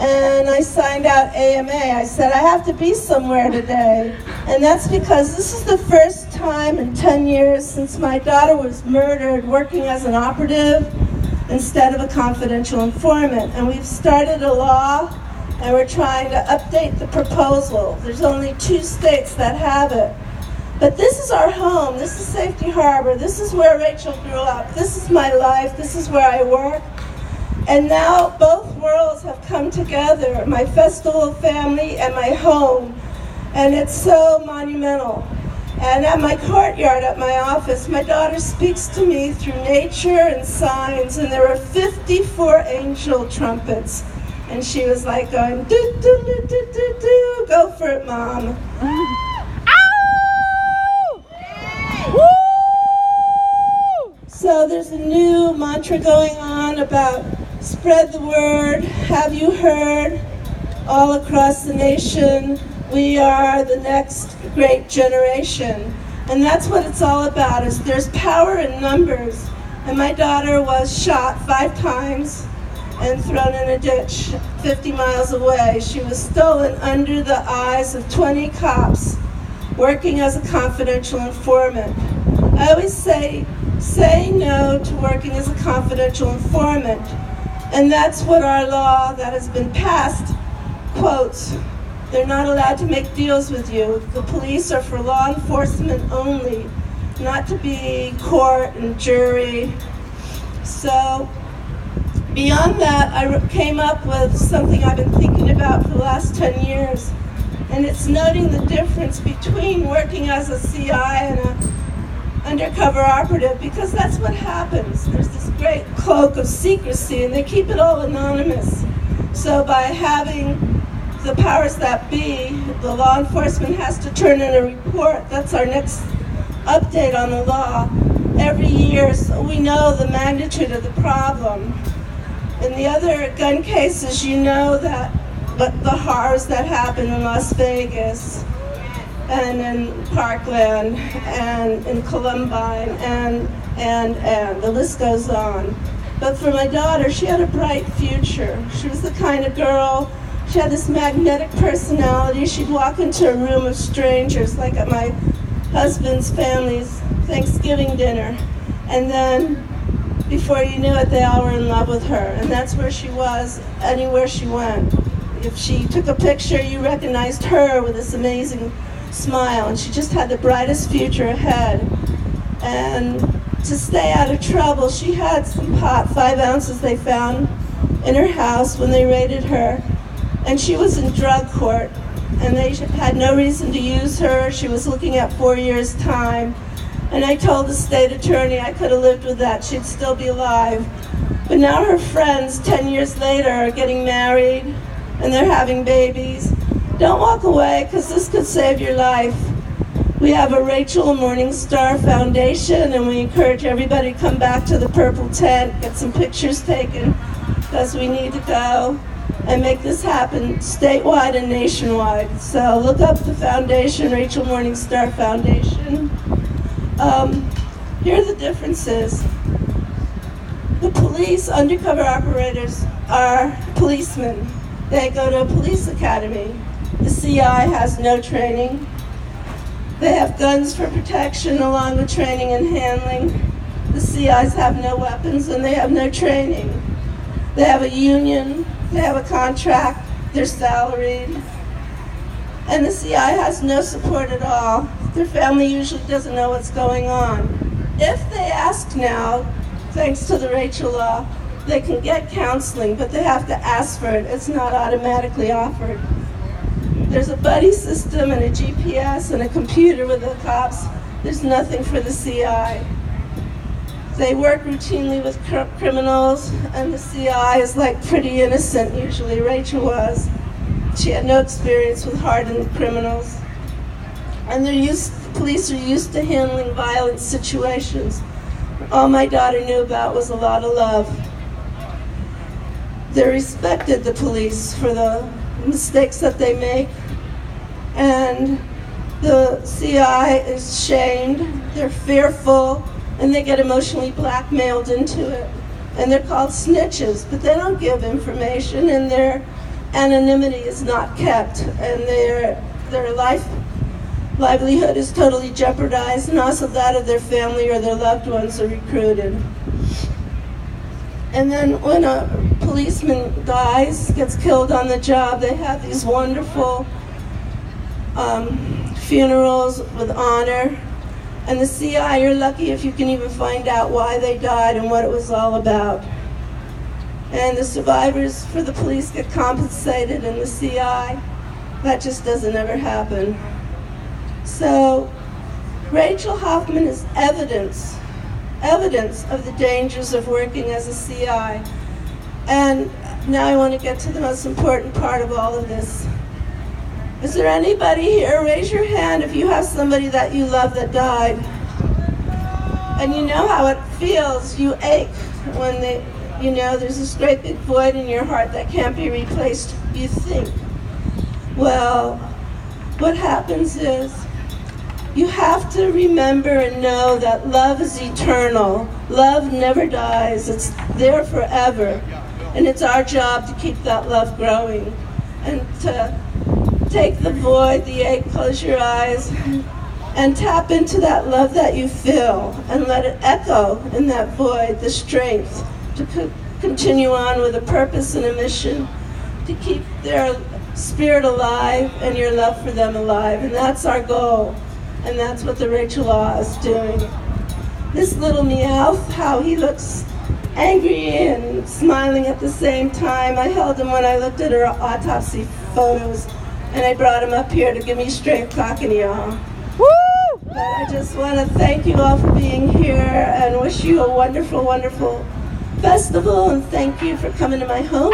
and I signed out AMA. I said, I have to be somewhere today. And that's because this is the first time in 10 years since my daughter was murdered working as an operative instead of a confidential informant. And we've started a law, and we're trying to update the proposal. There's only 2 states that have it. But this is our home. This is Safety Harbor. This is where Rachel grew up. This is my life. This is where I work. And now both worlds have come together, my festival family and my home. And it's so monumental. And at my courtyard, at my office, my daughter speaks to me through nature and signs, and there were 54 angel trumpets. And she was like going, do, do, do, do, do, do, go for it, Mom. So there's a new mantra going on about spread the word, have you heard, all across the nation. We are the next great generation. And that's what it's all about, is there's power in numbers. And my daughter was shot 5 times and thrown in a ditch 50 miles away. She was stolen under the eyes of 20 cops working as a confidential informant. I always say no to working as a confidential informant. And that's what our law that has been passed quotes. They're not allowed to make deals with you. The police are for law enforcement only, not to be court and jury. So beyond that, I came up with something I've been thinking about for the last 10 years. And it's noting the difference between working as a CI and an undercover operative, because that's what happens. There's this great cloak of secrecy, and they keep it all anonymous. So by having the powers that be, the law enforcement has to turn in a report. That's our next update on the law every year, so we know the magnitude of the problem. In the other gun cases, you know that, but the horrors that happen in Las Vegas and in Parkland and in Columbine and the list goes on. But for my daughter, she had a bright future. She was the kind of girl, she had this magnetic personality. She'd walk into a room of strangers, like at my husband's family's Thanksgiving dinner. And then, before you knew it, they all were in love with her. And that's where she was, anywhere she went. If she took a picture, you recognized her with this amazing smile. And she just had the brightest future ahead. And to stay out of trouble, she had some pot, 5 ounces they found in her house when they raided her. And she was in drug court, and they had no reason to use her. She was looking at 4 years' time. And I told the state attorney I could have lived with that. She'd still be alive. But now her friends, 10 years later, are getting married, and they're having babies. Don't walk away, because this could save your life. We have a Rachel Morningstar Foundation, and we encourage everybody to come back to the Purple Tent, get some pictures taken, because we need to go and make this happen statewide and nationwide. So look up the foundation, Rachel Morningstar Foundation. Here are the differences. The police, undercover operators, are policemen. They go to a police academy. The CI has no training. They have guns for protection along with training and handling. The CIs have no weapons and they have no training. They have a union, they have a contract, they're salaried. And the CI has no support at all. Their family usually doesn't know what's going on. If they ask now, thanks to the Rachel law, they can get counseling, but they have to ask for it. It's not automatically offered. There's a buddy system and a GPS and a computer with the cops. There's nothing for the CI. They work routinely with criminals, and the CI is like pretty innocent usually. Rachel was. She had no experience with hardened criminals. And the police are used to handling violent situations. All my daughter knew about was a lot of love. They respected the police for the mistakes that they make. And the CI is shamed, they're fearful, and they get emotionally blackmailed into it. And they're called snitches, but they don't give information, and they're anonymity is not kept, and their livelihood is totally jeopardized, and also that of their family or their loved ones are recruited. And then when a policeman dies, gets killed on the job, they have these wonderful funerals with honor. And the CI, you're lucky if you can even find out why they died and what it was all about. And the survivors for the police get compensated, and the CI, that just doesn't ever happen. So Rachel Hoffman is evidence of the dangers of working as a CI. And now I want to get to the most important part of all of this. Is there anybody here, raise your hand if you have somebody that you love that died. And you know how it feels, you ache when there's this great big void in your heart that can't be replaced, you think. Well, what happens is, you have to remember and know that love is eternal. Love never dies, it's there forever. And it's our job to keep that love growing and to take the void, the ache, close your eyes, and tap into that love that you feel and let it echo in that void, the strength to continue on with a purpose and a mission, to keep their spirit alive and your love for them alive. And that's our goal. And that's what the Rachel Law is doing. This little Meowth, how he looks angry and smiling at the same time. I held him when I looked at her autopsy photos, and I brought him up here to give me strength talking to y'all. Woo! But I just want to thank you all for being here and wish you a wonderful, wonderful festival, and thank you for coming to my hometown.